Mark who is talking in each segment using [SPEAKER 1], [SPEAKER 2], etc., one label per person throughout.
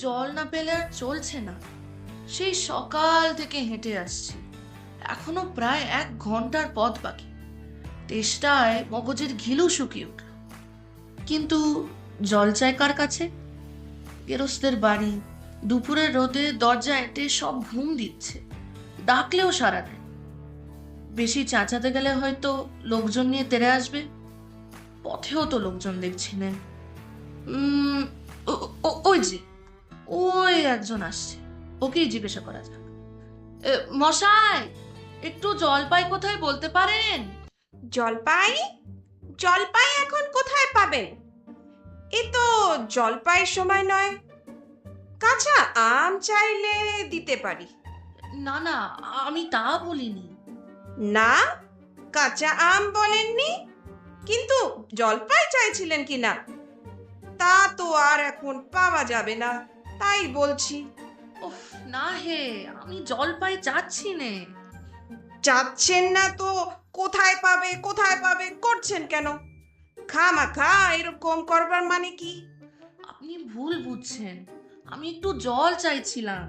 [SPEAKER 1] জল না পেলে আর চলছে না। সেই সকাল থেকে হেঁটে আসছি, এখনো প্রায় 1 ঘন্টার পথ বাকি। তেষ্টায় মগজের ঘিলু শুকিয়ে উঠল। কিন্তু জল চাই কার কাছে? গেরস্তের বাড়ি, দুপুরের রোদে দরজা এঁটে সব ঘুম দিচ্ছে, ডাকলেও সাড়া দেয়। বেশি চেঁচাতে গেলে হয়তো লোকজন নিয়ে তেড়ে আসবে। পথেও তো লোকজন দেখছি না। ওই যে ওই একজন আসছে, ওকেই জিজ্ঞাসা করা যাক। মশাই, একটু জলপাই কোথায় বলতে পারেন?
[SPEAKER 2] জলপাই? জলপাই এখন কোথায় পাবেন? এ তো জলপাইয়ের সময় নয়। কাঁচা আম চাইলে দিতে পারি।
[SPEAKER 1] না না, আমি তা বলিনি।
[SPEAKER 2] না, কাঁচা আম বলেননি, কিন্তু জলপাই চাইছিলেন কিনা তা তো আর এখন পাওয়া যাবে না, তাই বলছি।
[SPEAKER 1] ওহ না হে, আমি জলপাই চাচ্ছি নে।
[SPEAKER 2] চাচ্ছেন না তো কোথায় পাবে কোথায় পাবে করছেন কেন? খামাখা এরকম করবার মানে কি?
[SPEAKER 1] আপনি ভুল বুঝছেন, আমি একটু জল চাইছিলাম।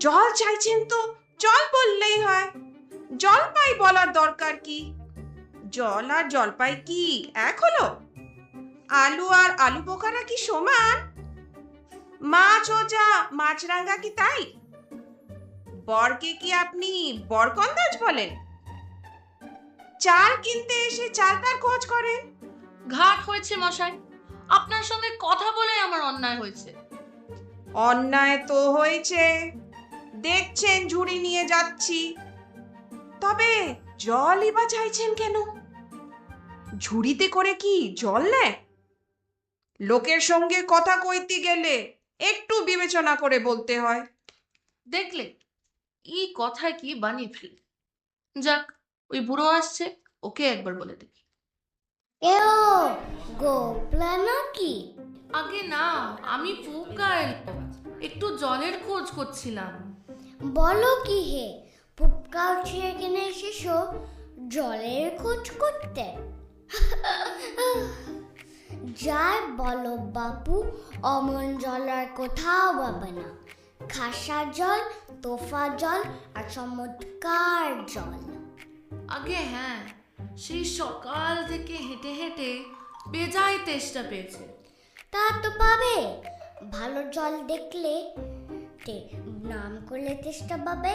[SPEAKER 2] জল চাইছেন তো জল বললেই হয়, জলপাই বলার দরকার কি? জল আর জলপাই কি এক হলো? আলু আর আলু বোখারা কি সমান? মাছ ও যা মাছরাঙা কি তাই? বরকে কি আপনি বরকন্দাজ বলেন? চাল কিনতে এসে চালতার খোঁজ করেন?
[SPEAKER 1] ঘাট হয়েছে মশাই, আপনার সঙ্গে কথা বলে আমার অন্যায় হয়েছে।
[SPEAKER 2] অন্যায় তো হয়েছে, দেখছেন ঝুড়ি নিয়ে যাচ্ছি, তবে জলই বা চাইছেন কেন? ঝুড়িতে করে কি জল নেয়? লোকের সঙ্গে কথা কইতে গেলে একটু বিবেচনা করে বলতে হয়।
[SPEAKER 1] দেখলে এই কথায় কি বানিয়ে ফেলি। যাক, ওই বুড়ো আসছে, ওকে একবার বলে দেখি।
[SPEAKER 3] এও গোপলা নাকি?
[SPEAKER 1] আগে না, আমি পোকা এলাম, একটু জলের খোঁজ করছিলাম।
[SPEAKER 3] বলো কি হে, পুপকা উঠিয়ে কিনে এসেছো জলের খোঁজ করতে? যাই বলো বাপু, অমন জল আর কোথাও পাবে না। খাসা জল, তোফা জল আর চমৎকার জল।
[SPEAKER 1] আগে হ্যাঁ, সেই সকাল থেকে হেঁটে হেঁটে বেজায় তেষ্টা পেয়েছে।
[SPEAKER 3] তা তো পাবে, ভালো জল দেখলে নাম করলে তেষ্টা পাবে,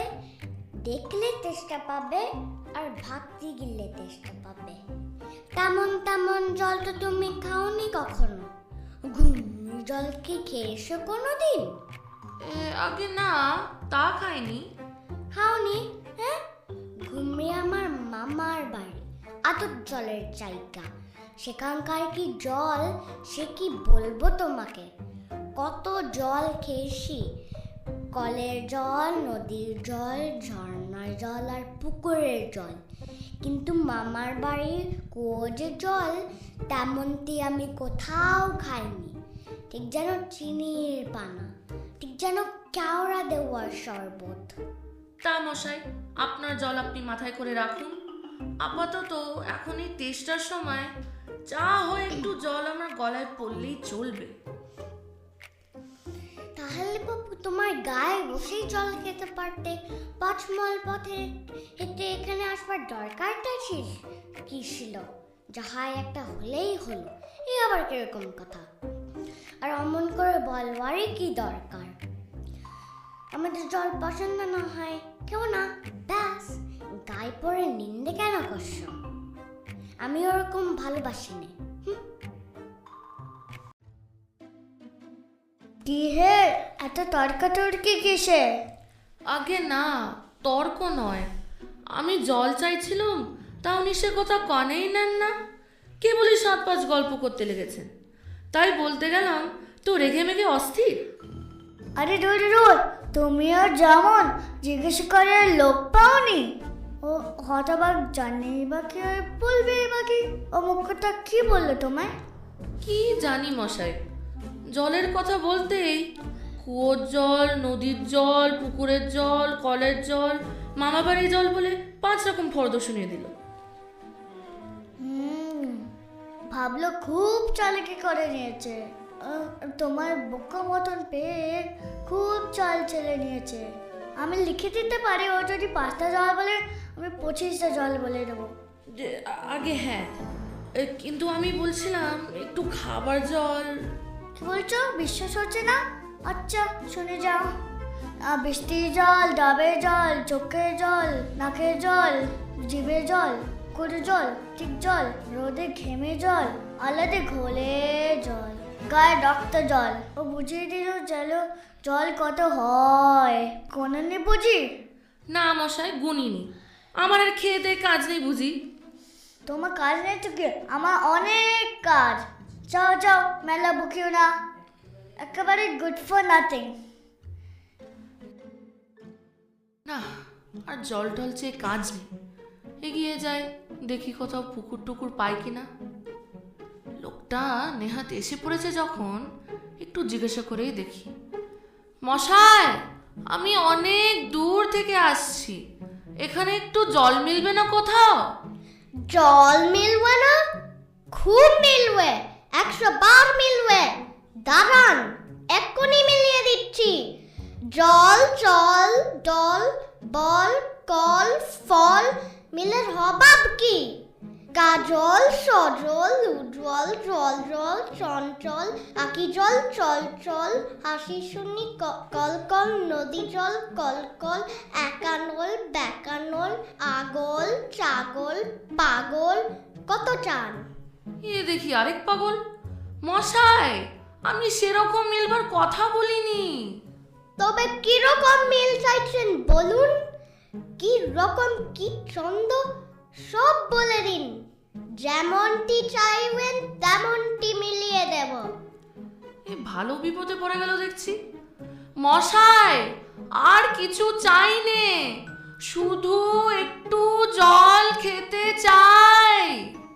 [SPEAKER 3] দেখলে তেষ্টা পাবে, আর ভাবতে গেলে তেষ্টা পাবে। তেমন তেমন জল তো তুমি খাওনি কখনো? ঘুমের জল কি খেয়েছো কোনোদিন?
[SPEAKER 1] আগে না, তা খাইনি।
[SPEAKER 3] খাওনি? হ্যাঁ, ঘুমে আমার মামার বাড়ি, আতপ জলের জায়গা। সেখানকার কি জল সে কি বলবো তোমাকে। কত জল খেয়েছি, কলের জল, নদীর জল, ঝর্ণার জল আর পুকুরের জল, কিন্তু মামার বাড়ির কুয়োর জল তেমনটি আমি কোথাও খাইনি। ঠিক যেন চিনির পানা, ঠিক যেন কেওড়া দেওয়ার শরবত।
[SPEAKER 1] তা মশাই, আপনার জল আপনি মাথায় করে রাখুন। আপাতত এখন এই তেষ্টার সময় যা হয় একটু জল আমার গলায় পড়লেই চলবে।
[SPEAKER 3] তাহলে বাপু তোমার গায়ে বসেই জল খেতে পারতে। 5 মাইল পথে হেঁটে এখানে আসবার দরকারটা কি ছিল? যাহাই একটা হলেই হলো, এই আবার কিরকম কথা? আর অমন করে বলবারই কি দরকার? আমাদের জল পছন্দ না হয় কেউ না, ব্যাস গায়ে পড়ে নিন্দে কেন করছো? আমি ওরকম ভালোবাসি না। কি হে, এত তর্কাতর্কি কিসে?
[SPEAKER 1] আগে না, তর্ক নয়, আমি জল চাইছিলাম, তা উনি সে কথা কানেই নেন না, কেবলই 7-5 গল্প করতে লেগেছেন। তাই বলতে গেলাম তো রেগে মেগে অস্থির।
[SPEAKER 3] আরে দূর দূর, তুমি আর যেমন জিজ্ঞেস করে লোক পাওনি? ও হতবাক, জানি বা কি আর বলবে বাকি? ও মুখটা কি বললো তোমায়?
[SPEAKER 1] কি জানি মশাই, জলের কথা বলতেই কুয়োর জল, নদীর জল, পুকুরের জল, কলের জল, মামা বাড়ির জল বলে 5 রকম ফর্দ শুনিয়ে দিল।
[SPEAKER 3] ভাবলো খুব চালাকি করে নিয়েছে। তোমার বোকা মতন পেয়ে খুব চাল চেলে নিয়েছে। আমি লিখে দিতে পারি, ও যদি 5টা জল বলে আমি 25টা জল বলে দেবো।
[SPEAKER 1] আগে হ্যাঁ, কিন্তু আমি বলছিলাম একটু খাবার জল।
[SPEAKER 3] কি বলছো, বিশ্বাস হচ্ছে না? আচ্ছা শুনে যাও। বৃষ্টির জল, ডাবের জল, চোখের জল, নাকের জল, জিভের জল, করে জল, ঠিক জল, রোদে ঘেমে জল, আলাদে ঘোলে জল, গায়ে রক্ত জল। ও বুঝিয়ে দিল জল কত হয়। কোননি বুঝি?
[SPEAKER 1] না মশাই, গুনিনি। আমার আর খেয়ে দিয়ে কাজ নেই বুঝি?
[SPEAKER 3] তোমার কাজ নেই তো কি, আমার অনেক কাজ। যাও যাও, মেলা বুকিও না, একেবারে গুড ফর নাথিং।
[SPEAKER 1] না, আর জল টল চেয়ে কাজ নেই। এগিয়ে যায়, দেখি কোথাও পুকুর টুকুর পাই কিনা। লোকটা নেহাত এসে পড়েছে যখন, একটু জিজ্ঞাসা করেই দেখি। মশাই, আমি অনেক দূর থেকে আসছি, এখানে একটু জল মিলবে না কোথাও?
[SPEAKER 3] জল মিলবে না? খুব মিলবে, 100 বার মিলবে। দাঁড়ান, এক্ষুনি মিলিয়ে দিচ্ছি। জল জল ডল বল কল ফল মিলের অভাব কি? গাজল সজল উজ্জ্বল জল জল চঞ্চল আকি জল চল চল হাসি শুনি কল কল নদী জল কল কল একানল বেকানল আগল চাগল পাগল। কত চান?
[SPEAKER 1] এ দেখি আরেক পাগল। মশাই, আমি সেরকম মিলবার কথা বলিনি।
[SPEAKER 3] তবে কিরকম মিল চাইছেন বলুন? কি রকম, কি ছন্দ, সব বলে দিন। যেমনটি চাইবেন তেমনটি মিলিয়ে দেব।
[SPEAKER 1] এ ভালো বিপদে পড়ে গেল দেখছি। মশাই, আর কিছু চাই নে, শুধু একটু জল খেতে চাই।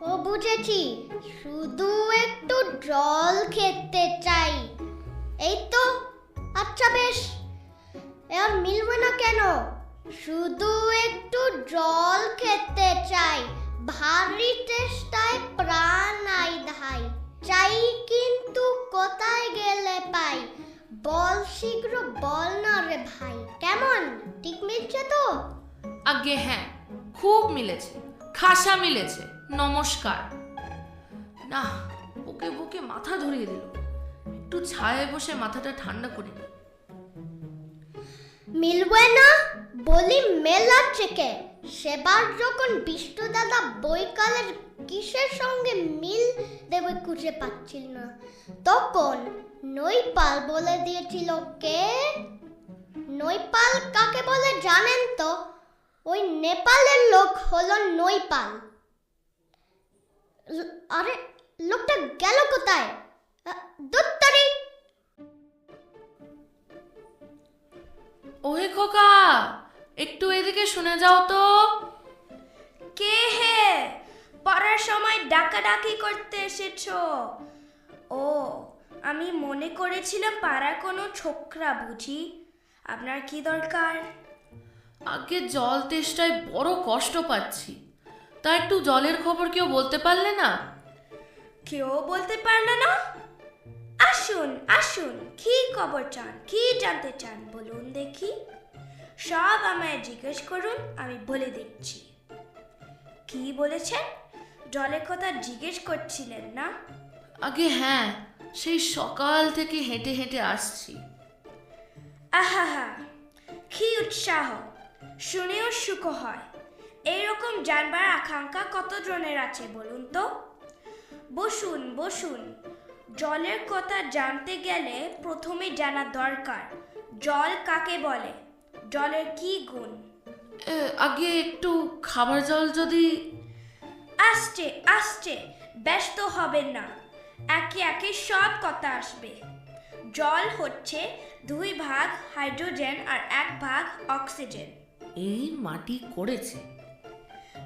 [SPEAKER 3] ও বুঝেছি, শুধু একটু জল খেতে চাই, এই তো। আচ্ছা বেশ, এর মিলবে না কেন? শুধু একটু জল খেতে চাই, ভারী চেষ্টায় প্রাণ আই ধাই, চাই কিন্তু কোথায় গেলে পাই, বল শীঘ্র বল না রে ভাই। কেমন, ঠিক মিলছে তো?
[SPEAKER 1] আগে হ্যাঁ, খুব মিলেছে, খাসা মিলেছে। নমস্কার। না, বুকে বুকে মাথা ধরিয়ে দিল। একটু ছায়ায় বসে মাথাটা ঠান্ডা করে নি।
[SPEAKER 3] মিলবে না বলি মেলা থেকে। সেবার যখন বিষ্ণু দাদা বৈকালের কিসের সঙ্গে মিল দেবে খুঁজে পাচ্ছিল না, তখন নৈপাল বলে দিয়েছিল। কে নৈপাল কাকে বলে জানেন তো? ওই নেপালের লোক হলো নৈপাল। আরে লোকটা গেল কোথায়? দত্তরি।
[SPEAKER 1] ওহে খোকা, একটু এদিকে শুনে যাও তো।
[SPEAKER 4] কে হে? পড়ার সময় ডাকাডাকি করতে এসেছো? ও, আমি মনে করেছিলাম পাড়ার কোনো ছোকরা বুঝি। আপনার কি দরকার?
[SPEAKER 1] আগে জল তেষ্টায় বড় কষ্ট পাচ্ছি, তা একটু জলের খবর কেউ বলতে পারলে না?
[SPEAKER 4] কেউ বলতে পারলো না? আসুন আসুন, কি খবর চান, কি জানতে চান বলুন দেখি। সব আমায় জিজ্ঞেস করুন, আমি বলে দিচ্ছি। কি বলেছেন? জলের কথা জিজ্ঞেস করছিলেন না?
[SPEAKER 1] আগে হ্যাঁ, সেই সকাল থেকে হেঁটে হেঁটে আসছি।
[SPEAKER 4] আহা, কি উৎসাহ, শুনেও সুখ হয়। এইরকম জানবার আকাঙ্ক্ষা কতজনের আছে বলুন তো? বসুন বসুন। জলের কথা জানতে গেলে প্রথমে জানা দরকার জল কাকে বলে, জলের কি গুণ।
[SPEAKER 1] আগে একটু খাবার জল যদি।
[SPEAKER 4] আসছে আসছে, ব্যস্ত হবেন না, একে একে সব কথা আসবে। জল হচ্ছে 2 ভাগ হাইড্রোজেন আর 1 ভাগ অক্সিজেন।
[SPEAKER 1] এই মাটি করেছে,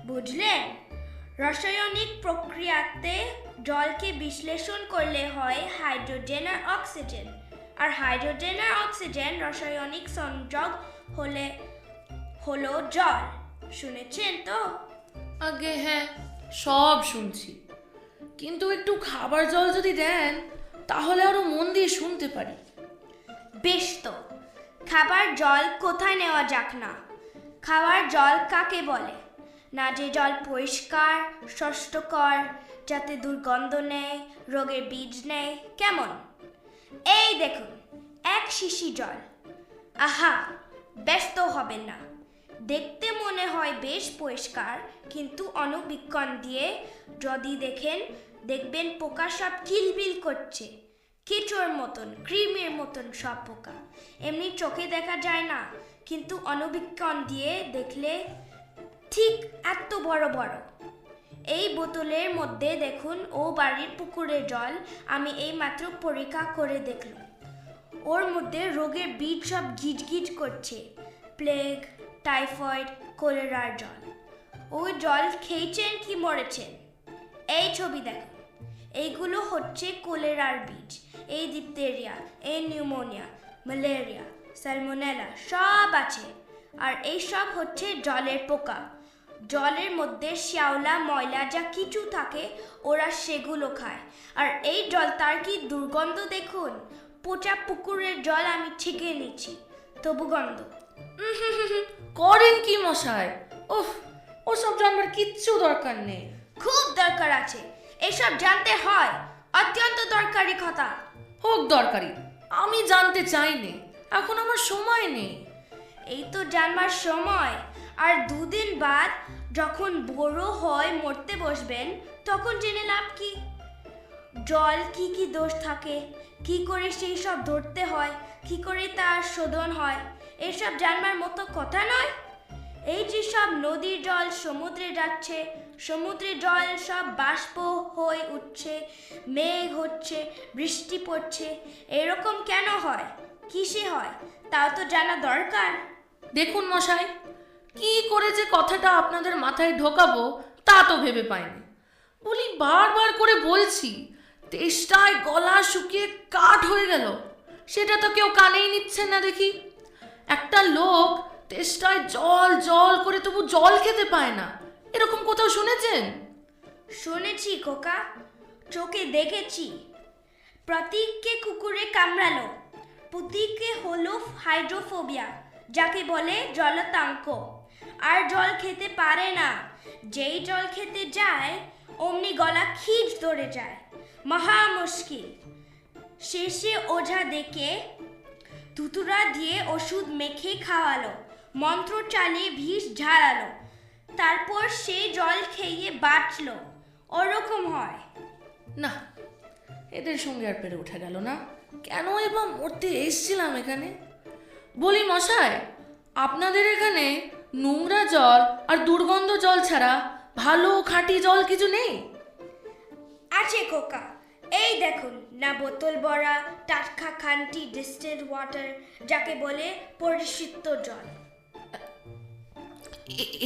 [SPEAKER 4] বুঝলেন? রাসায়নিক প্রক্রিয়াতে জলকে বিশ্লেষণ করলে হয় হাইড্রোজেন আর অক্সিজেন, আর হাইড্রোজেন আর অক্সিজেন রাসায়নিক সংযোগ হলো জল। শুনেছেন তো?
[SPEAKER 1] আগে হ্যাঁ, সব শুনছি, কিন্তু একটু খাবার জল যদি দেন তাহলে আরো মন দিয়ে শুনতে পারি।
[SPEAKER 4] বেশ তো, খাবার জল কোথায় নেওয়া যাক না? খাবার জল কাকে বলে? না যে জল পরিষ্কার স্বাস্থ্যকর, যাতে দুর্গন্ধ নেই, রোগের বীজ নেই, কেমন? এই দেখুন, এক শিশি জল। আহা, ব্যস্ত হবেন না। দেখতে মনে হয় বেশ পরিষ্কার, কিন্তু অণুবীক্ষণ দিয়ে যদি দেখবেন পোকা সব কিলবিল করছে। কেঁচোর মতন, ক্রিমের মতন সব পোকা। এমনি চোখে দেখা যায় না, কিন্তু অণুবীক্ষণ দিয়ে দেখলে ঠিক এত বড় বড়। এই বোতলের মধ্যে দেখুন, ও বাড়ির পুকুরের জল আমি এইমাত্র পরীক্ষা করে দেখলাম। ওর মধ্যে রোগের বীজ সব গিজগিজ করছে। প্লেগ, টাইফয়েড, কলেরার জল। ওই জল খেয়েছেন কি মরেছেন? এই ছবি দেখুন, এইগুলো হচ্ছে কলেরার বীজ। এই ডিপথেরিয়া, এই নিউমোনিয়া, ম্যালেরিয়া, স্যালমোনেলা সব আছে। আর এই সব হচ্ছে জলের পোকা। জলের মধ্যে শ্যাওলা, ময়লা যা কিছু থাকে, ওরা সেগুলো খায়। আর এই জল, তার কি দুর্গন্ধ দেখুন। পচা পুকুরের জল আমি ছেঁকে নিচ্ছি, তবু গন্ধ।
[SPEAKER 1] করেন কি মশাই? ওহ, ওসব জানবার কিচ্ছু দরকার নেই।
[SPEAKER 4] খুব দরকার আছে, এসব জানতে হয়, অত্যন্ত দরকারি কথা।
[SPEAKER 1] হোক দরকারি, আমি জানতে চাইনি, এখন আমার সময় নেই।
[SPEAKER 4] এই তো জানবার সময়। আর 2 দিন বাদ যখন বড় হয় মরতে বসবেন, তখন জেনে লাভ কি? জল কি কি দোষ থাকে, কি করে সেই সব ধরতে হয়, কি করে তার শোধন হয়, এসব জানবার মতো কথা নয়। এই যে সব নদীর জল সমুদ্রে যাচ্ছে, সমুদ্রের জল সব বাষ্প হয়ে উঠছে, মেঘ হচ্ছে, বৃষ্টি পড়ছে, এরকম কেন হয়, কিসে হয়, তাও তো জানা দরকার।
[SPEAKER 1] দেখুন মশাই, কি করে যে কথাটা আপনাদের মাথায় ঢোকাবো তা তো ভেবে পাইনি। বলি, বারবার করে বলছি, তেষ্টায় গলা শুকিয়ে কাঠ হয়ে গেল, সেটা তো কেউ কানেই নিচ্ছে না দেখি। একটা লোক তেষ্টায় জল জল করে তবু জল খেতে পায় না, এরকম কোথাও শুনেছেন?
[SPEAKER 4] শুনেছি খোকা, চোখে দেখেছি। প্রতীককে কুকুরে কামড়ালো। প্রতীকে হলো হাইড্রোফোবিয়া, যাকে বলে জলাতঙ্ক। আর জল খেতে পারে না। যেই জল খেতে যায়, অমনি গলা খিঁচ ধরে যায়, মহা মুশকিল। শেষে ওঝা ডেকে তুতুরা দিয়ে ওষুধ মেখে খাওয়ালো, মন্ত্র চালিয়ে বিষ ঝাড়ালো, তারপর সে জল খেয়ে বাঁচলো। ওরকম হয়
[SPEAKER 1] না, এদের সঙ্গে আর পেরে ওঠা গেল না। কেন এবার মরতে এসছিলাম এখানে? বলি মশাই, আপনাদের এখানে নোংরা জল আর দুর্গন্ধ জল ছাড়া ভালো খাঁটি জল কিছু নেই?
[SPEAKER 4] আছে খোকা, এই দেখুন না, বোতল ভরা টাটকা খাঁটি ডিস্টিলড ওয়াটার, যাকে বলে পরিশুদ্ধ জল।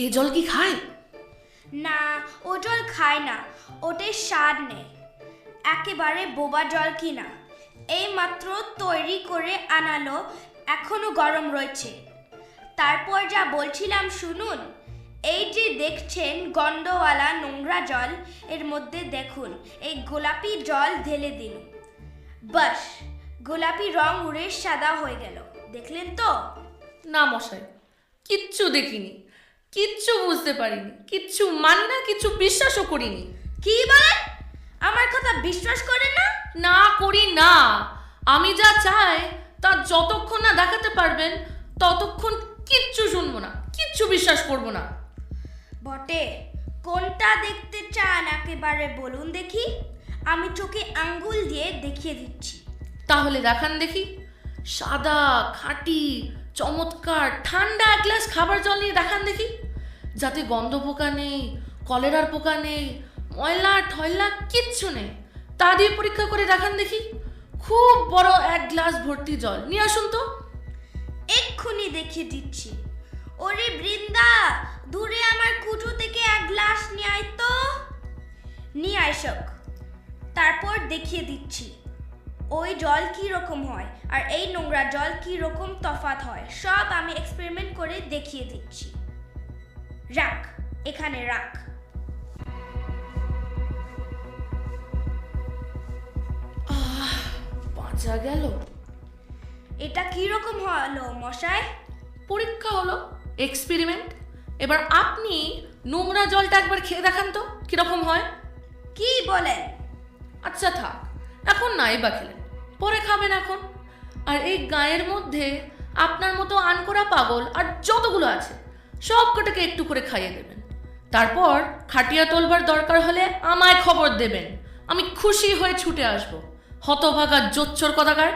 [SPEAKER 1] এ জল কি খায়?
[SPEAKER 4] না, ও জল খায় না, ওতে স্বাদ নেই। একেবারে বোবা জল কিনা, এই মাত্র তৈরি করে আনালো, এখনো গরম রয়েছে। তারপর যা বলছিলাম শুনুন। এই যে দেখছেন গন্ধওয়ালা নোংরা জল, এর মধ্যে দেখুন এই গোলাপি জল ঢেলে দিন, বাস গোলাপি রং উড়ে সাদা হয়ে গেল। দেখলেন তো?
[SPEAKER 1] না মশাই, কিচ্ছু দেখিনি, কিচ্ছু বুঝতে পারিনি, কিচ্ছু মানি না, কিচ্ছু বিশ্বাসও করিনি।
[SPEAKER 4] কি বলেন? আমার কথা বিশ্বাস করেন না?
[SPEAKER 1] না করি না। আমি যা চাই তা যতক্ষণ না দেখাতে পারবেন ততক্ষণ কিচ্ছু শুনবো না, কিচ্ছু বিশ্বাস করবো না।
[SPEAKER 4] বটে, কোনটা দেখতে চান একেবারে বলুন দেখি, আমি চোখে আঙ্গুল দিয়ে দেখিয়ে দিচ্ছি।
[SPEAKER 1] তাহলে দেখান দেখি। সাদা, খাঁটি, চমৎকার, ঠান্ডা এক গ্লাস খাবার জল নিয়ে দেখান দেখি, যাতে গন্ধ পোকা নেই, কলেরার পোকা নেই, ময়লা ঠয়লা কিচ্ছু নেই। তা দিয়ে পরীক্ষা করে দেখান দেখি। খুব বড় এক গ্লাস ভর্তি জল নিয়ে আসুন তো।
[SPEAKER 4] এক্ষুনি দেখিয়ে দিচ্ছি। ওরে বৃন্দা, দূরে আমার কুঠো থেকে এক গ্লাস নিয়ে আয় তো। নিয়ে আইসক, তারপর দেখিয়ে দিচ্ছি ওই জল কি রকম হয় আর এই নোংরা জল কি রকম তফাৎ হয়, সব আমি এক্সপেরিমেন্ট করে দেখিয়ে দিচ্ছি। রাখ, এখানে রাখ।
[SPEAKER 1] বাঁচা গেল।
[SPEAKER 4] এটা কি রকম হলো মশাই?
[SPEAKER 1] পরীক্ষা হলো, এক্সপেরিমেন্ট। এবার আপনি নোংরা জলটা একবার খেয়ে দেখান তো কিরকম হয়।
[SPEAKER 4] কি বলেন?
[SPEAKER 1] আচ্ছা থাক, এখন নাই বা খেলেন, পরে খাবেন এখন। আর এই গায়ের মধ্যে আপনার মতো আনকোড়া পাগল আর যতগুলো আছে সব কটাকে একটু করে খাইয়ে দেবেন। তারপর খাটিয়া তোলবার দরকার হলে আমায় খবর দেবেন, আমি খুশি হয়ে ছুটে আসবো। হতভাগা জোচ্চোর কথাকার।